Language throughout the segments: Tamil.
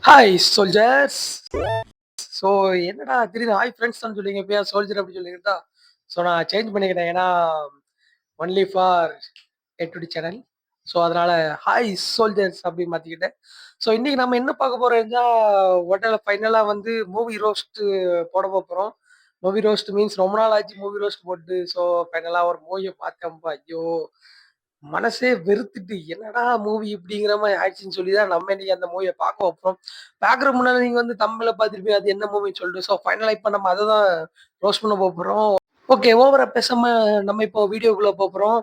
Hi soldiers. ஸோ என்னடா திடீர்னு ஹாய் ஃப்ரெண்ட்ஸ்ன்னு சொல்லுவீங்க. இப்ப ஏன் சோல்ஜர் அப்படி சொல்லிக்கிட்டா ஸோ நான் சேஞ்ச் பண்ணிக்கிட்டேன். ஏன்னா only for today channel. So அதனால ஹாய் சோல்ஜர்ஸ் அப்படி மாற்றிக்கிட்டேன். ஸோ இன்னைக்கு நம்ம என்ன பார்க்க போறோம்னா ஹோட்டலில் ஃபைனலாக வந்து மூவி ரோஸ்ட் போட போகிறோம். மூவி ரோஸ்ட் மீன்ஸ் ரொம்ப நாள் ஆச்சு மூவி ரோஸ்ட் போட்டு. ஸோ ஃபைனலாக ஒரு மூவியை பார்த்தேன்ப்பா. ஐயோ மனசே வெறுத்துட்டு என்னடா மூவி இப்படிங்கிற மாதிரி ஆயிடுச்சுன்னு சொல்லி தான் நம்ம இன்னைக்கு அந்த மூவியை பார்க்க வைப்போம். பார்க்குற முன்னாடி நீங்க வந்து தமிழ்ல பார்த்துருப்பீங்க அது என்ன மூவின்னு சொல்லிட்டு. ஸோ ஃபைனலாக இப்போ நம்ம அதை தான் ரோஸ்ட் பண்ண போகிறோம். ஓகே, ஓவரா பேசாம நம்ம இப்போ வீடியோக்குள்ள போகிறோம்.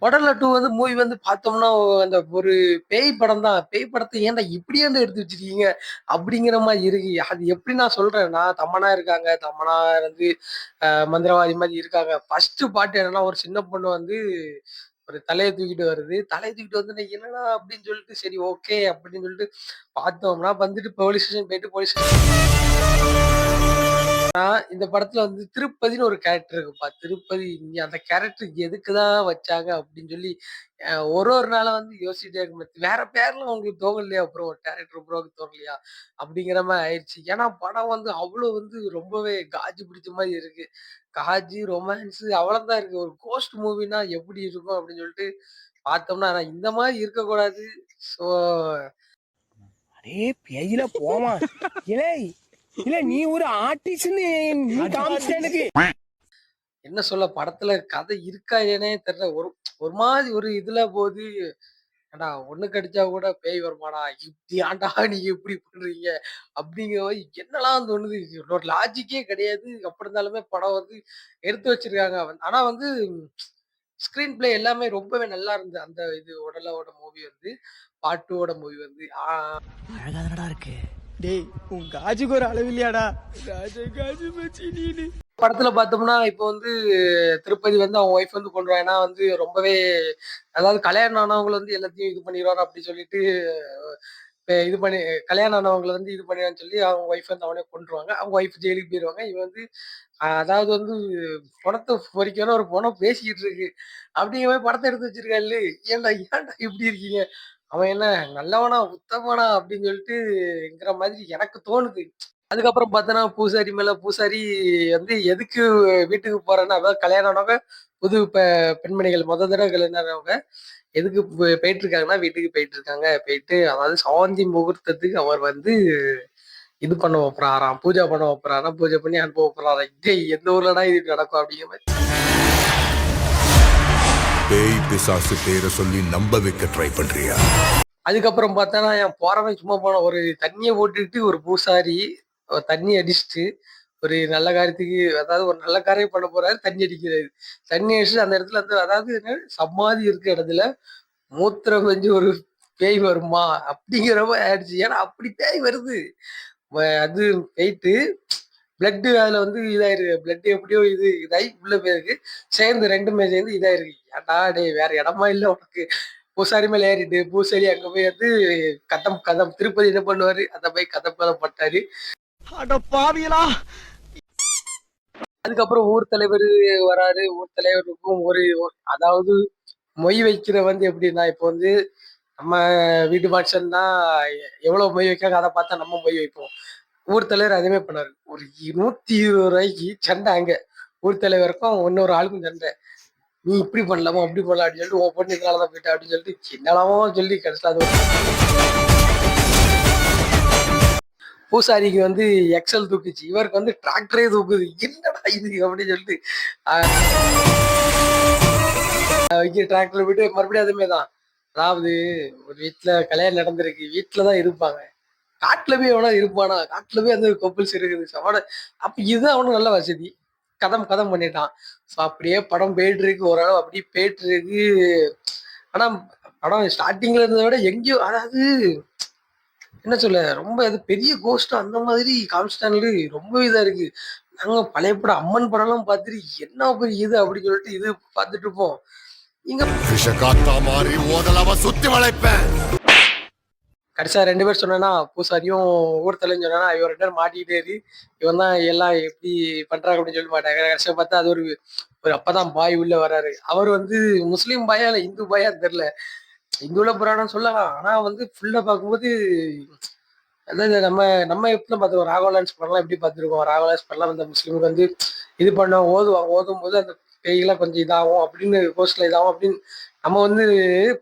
உடல்ல 2 வந்து மூவி வந்து பார்த்தோம்னா, அந்த ஒரு பேய் படம் தான். பேய் படத்த ஏன்டா இப்படி ஏன்டா எடுத்து வச்சிருக்கீங்க? அப்படிங்கிற மாரி இருக்கு. அது எப்படி நான் சொல்றேன்னா, தமன்னா இருக்காங்க. தமன்னா வந்து மந்திரவாதி மாரி இருக்காங்க. ஃபர்ஸ்ட் பார்ட் என்னன்னா, ஒரு சின்ன பொண்ணு வந்து ஒரு தலைய தூக்கிட்டு வருது. தலைய தூக்கிட்டு வந்து என்னடா அப்படின்னு சொல்லிட்டு, சரி ஓகே அப்படின்னு சொல்லிட்டு பார்த்தோம்னா, வந்துட்டு போலீஸ் ஸ்டேஷன் போயிட்டு போலீஸ் இந்த படத்துல வந்து திருப்பதின்னு ஒரு கேரக்டர் இருக்குப்பா. திருப்பதி அந்த கேரக்டர் எதுக்கு தான் வச்சாங்க அப்படின்னு சொல்லி ஒரு நாளா வந்து யோசிச்சுட்டே இருக்க வேற பேர்லாம் உங்களுக்கு தோணலையா ப்ரோ? டேரக்டர் ப்ரோக்கு தோணலையா? அப்படிங்கிற மாரி ஆயிடுச்சு. ஏன்னா படம் வந்து அவ்வளோ வந்து ரொம்பவே காஜி பிடிச்ச மாரி இருக்கு. காஜி, ரொமான்ஸ் அவ்வளோதான் இருக்கு. ஒரு கோஸ்ட் மூவினா எப்படி இருக்கும் அப்படின்னு சொல்லிட்டு பார்த்தோம்னா, ஆனா இந்த மாரி இருக்கக்கூடாது. ஸோ அடே பேயில போமா இலே இல்ல நீ ஒரு ஆர்டிஸ்ட்னு நீ காமிச்சிட்ட எனக்கு. என்ன சொல்ல படத்துல கதை இருக்கா என்னன்னே தெரியல. ஒரு ஒரு மாதிரி ஒரு இதுல போது ஏன்டா ஒண்ணு கடிச்சா கூட பேய் வருமாடா? இப்படி ஏன்டா நீங்க இப்படி பண்றீங்க? அப்படிங்கிற மாரி என்னலாம் தோணுது. ஒரு லாஜிக்கே கிடையாது. அப்படி இருந்தாலுமே படம் வந்து எடுத்து வச்சிருக்காங்க. ஆனா வந்து ஸ்க்ரீன் பிளே எல்லாமே ரொம்பவே நல்லா இருந்தது. அந்த இது உடலாவோட மூவி வந்து பார்ட் 2 ஓட மூவி வந்து. அழகா தானடா இருக்கு. டேய் உன் காஜுக்கு ஒரு அளவு இல்லையாடா? காஜு மச்சி நீனு. படத்துல பார்த்தோம்னா, இப்போ வந்து திருப்பதி வந்து அவங்க ஒய்ஃப் வந்து கொன்றுவா. ஏன்னா வந்து ரொம்பவே அதாவது கல்யாணம் ஆனவங்கள வந்து எல்லாத்தையும் இது பண்ணிருவாரு அப்படி சொல்லிட்டு இது பண்ணி கல்யாணம் ஆனவங்கள வந்து இது பண்ணிருவான்னு சொல்லி அவங்க ஒய்ஃப் வந்து அவனே கொன்றுவாங்க. அவங்க ஒய்ஃப் ஜெயிலுக்கு போயிருவாங்க. இவன் வந்து அதாவது வந்து பொணத்த பொறிக்கணும் ஒரு பொணம் பேசிக்கிட்டு இருக்கு. அப்படிங்கிற மாரி படத்த எடுத்து வச்சிருக்கான்ல. ஏன்டா ஏன்டா இப்படி இருக்கீங்க? அவன் என்ன நல்லவனா? உத்தமனா? அப்படின்னு சொல்லிட்டுங்கிற மாதிரி எனக்கு தோணுது. அதுக்கப்புறம் பார்த்தோன்னா, பூசாரி மேல பூசாரி வந்து எதுக்கு வீட்டுக்கு போறேன்னா, அதாவது கல்யாணம் ஆனவங்க புது பெண்மணிகள் மொத தடவ கல்யாணம் ஆனவங்க எதுக்கு போயிட்டுருக்காங்கன்னா, வீட்டுக்கு போயிட்டுருக்காங்க. போயிட்டு அதாவது சாந்தி முகூர்த்தத்துக்கு அவர் வந்து இது பண்ண போறாராம். பூஜை பண்ண போறாராம். பூஜை பண்ணி அனுப்ப போறாராம். டேய் எந்த ஊர்லடா இது நடக்கும் அப்படிங்கிற மாரி. பேய் பிசாசு பேரை சொல்லி நம்ப வைக்க ட்ரை பண்றியா? அதுக்கப்புறம் பார்த்தோன்னா, போறவன் சும்மா போனான். ஒரு தண்ணிய போட்டுட்டு ஒரு பூசாரி தண்ணி அடிச்சுட்டு ஒரு நல்ல காரியத்துக்கு அதாவது ஒரு நல்ல காரியம் பண்ண போறாரு. தண்ணி அடிக்கிறாரு. தண்ணி அடிச்சுட்டு அந்த இடத்துல வந்து அதாவது என்ன சமாதி இருக்க இடத்துல மூத்திரம் பெஞ்சு ஒரு பேய் வருமா? அப்படிங்கிற மாரி ஆயிடுச்சு. ஏன்னா அப்படி பேய் வருது. அது போயிட்டு பிளட் அதுல வந்து இதாயிருக்கு. பிளட் எப்படியோ இதாயி உள்ள போயிருக்கு. சேர்ந்து 2மே சேர்ந்து இதாயிருக்கு. ஏன்டா டேய் வேற இடமா இல்ல உனக்கு? பூசாரி மேல ஏறிட்டு பூசாரி அங்க போய் வந்து கதம் கதம் திருப்பதி என்ன பண்ணுவாரு? அத போய் கதம் கதம் பட்டாரு. அட பாவியலா. அதுக்கப்புறம் ஊர் தலைவரு வராரு. ஊர் தலைவருக்கும் அதாவது மொய் வைக்கிற வந்து எப்படின்னா, இப்போ வந்து நம்ம வீட்டு ஃபங்ஷன்னா எவ்வளவு மொய் வைக்காங்க அத பார்த்தா நம்ம மொய் வைப்போம். ஊர் தலைவர் அதுவுமே பண்ணாரு. ஒரு ரூ. 120 சண்டை அங்க. ஊர் தலைவருக்கும் இன்னொரு ஆளுக்கும் சண்டை. "நீ இப்படி பண்ணலாமா? அப்படி பண்ணலாம்" அப்படின்னு சொல்லிட்டு, "உன் பொண்ணு இதனால தான் போயிட்டா" அப்படின்னு சொல்லிட்டு என்னெல்லாமோ சொல்லி கடைசில அது பூசாரிக்கு வந்து எக்ஸல் தூக்குச்சு. இவருக்கு வந்து டிராக்டரே தூக்குது. என்னடா இது? அப்படின்னு சொல்லிட்டு டிராக்டர் விட்டு மறுபடியும் அதுமே தான். அதாவது ஒரு வீட்ல கல்யாணம் நடந்திருக்கு. வீட்ல தான் இருப்பாங்க. காட்டுல போய் எவனா இருப்பானா? காட்டுல போய் அந்த கப்புல்ஸ் இருக்குது. அப்ப இது அவனுக்கு நல்ல வசதி. கதம் கதம் பண்ணிட்டான். ஸோ அப்படியே படம் போயிட்டு இருக்கு. ஓரளவு அப்படியே போயிட்டு இருக்கு. ஆனா படம் ஸ்டார்ட்டிங்ல இருந்தத விட எங்கேயோ அதாவது என்ன சொல்ல ரொம்ப அது பெரிய கோஸ்ட் அந்த மாதிரி காமிச்சிட்டானுங்களே ரொம்ப இதா இருக்கு. நாங்க பழைய படம் அம்மன் படம்லாம் பார்த்துட்டு என்ன பெரிய இது அப்படின்னு சொல்லிட்டு இது பார்த்துட்டு இருப்போம். இங்க விஷ காத்தா மாறி ஓதலாம சுத்தி வளைப்பேன். கடைசியா 2 பேர் சொன்னேன்னா, பூசாரியும் ஒவ்வொருத்தலையும் சொன்னேன்னா, இவன் 2 பேரும் மாட்டிக்கிட்டாரு. இவன் தான் எல்லாம் எப்படி பண்றாங்க அப்படின்னு சொல்லி மாட்டாங்க. கடைசியா பார்த்தா அது ஒரு ஒரு அப்பதான் பாய் உள்ள வராரு. அவர் வந்து முஸ்லீம் பாயா இல்ல இந்து பாயான்னு தெரியல. இந்துல புராணம் சொல்லலாம். ஆனா வந்து ஃபுல்லா பார்க்கும்போது அதாவது நம்ம நம்ம எப்படி பார்த்துருக்கோம் ராகவலான்ஸ் படம்லாம் எப்படி பார்த்துருக்கோம். ராகவலான்ஸ் படம்லாம் அந்த முஸ்லீமுக்கு வந்து இது பண்ணோம் ஓதுவாங்க. ஓதும்போது அந்த பேய்லாம் கொஞ்சம் இதாகும் அப்படின்னு கோஸ்ட்ல இதாகும் அப்படின்னு நம்ம வந்து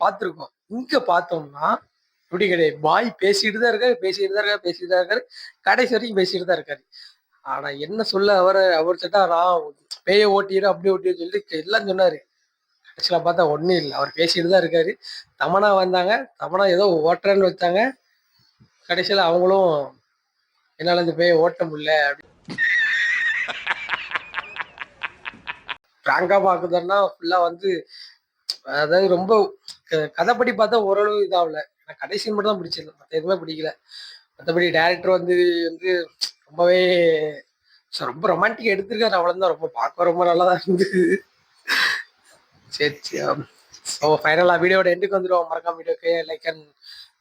பார்த்துருக்கோம். இங்க பார்த்தோம்னா இப்படி கிடையாது. பாய் பேசிட்டு தான் இருக்காரு, பேசிட்டு தான் இருக்காரு, பேசிட்டு தான் இருக்காரு. கடைசி வரைக்கும் பேசிட்டு தான் இருக்காரு. ஆனா என்ன சொல்ல அவர் சட்டா நான் பேய ஓட்டிடு அப்படி ஓட்டிடு சொல்லிட்டு எல்லாம் சொன்னாரு. கடைசியில பார்த்தா ஒண்ணும் இல்ல. அவர் பேசிட்டு தான் இருக்காரு. தமன்னா வந்தாங்க. தமன்னா ஏதோ ஓட்டுறேன்னு வச்சாங்க. கடைசியில அவங்களும் என்னால இந்த பேய ஓட்ட முடியல பிராங்கா பாக்குறதுன்னா ஃபுல்லா வந்து அதாவது ரொம்ப கதைப்படி பார்த்தா ஓரளவு இதாகல. எனக்கு கடைசி மட்டும் தான் பிடிச்சிருந்தது. மற்ற எதுவுமே பிடிக்கல. மற்றபடி டேரக்டர் வந்து வந்து ரொம்பவே ரொம்ப ரொமான்டிக் எடுத்திருக்காரு. அவ்வளவுதான். ரொம்ப பார்க்க ரொம்ப நல்லா தான் இருந்தது. சரி சரி. ஸோ ஃபைனலாக வீடியோட எண்டுக்கு வந்துடும். மறக்காம வீடியோக்கு like and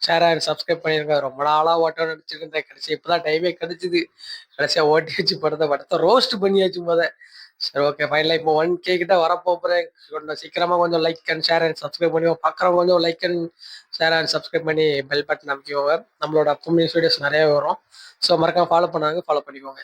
share and subscribe பண்ணிருங்க. ரொம்ப நாளாக ஓட்ட நடிச்சிட்டு இருந்தேன். கடைசி இப்போதான் டைமே கிடைச்சிது. கடைசியாக ஓட்டி வச்சு படத்தை ரோஸ்ட் பண்ணியாச்சு போத. சரி ஓகே ஃபைனலாக இப்போ 1K கிட்ட வரப்போகிறேன். கொஞ்சம் சீக்கிரமாக கொஞ்சம் like and share and subscribe பண்ணுவோம். பார்க்குறவங்க கொஞ்சம் like and share and subscribe பண்ணி பெல் பட்டன் அமைக்கிக்கோங்க. நம்மளோட அப்கமிங் வீடியோஸ் நிறைய வரும். ஸோ மறக்காம ஃபாலோ பண்ணாங்க ஃபாலோ பண்ணிக்கோங்க.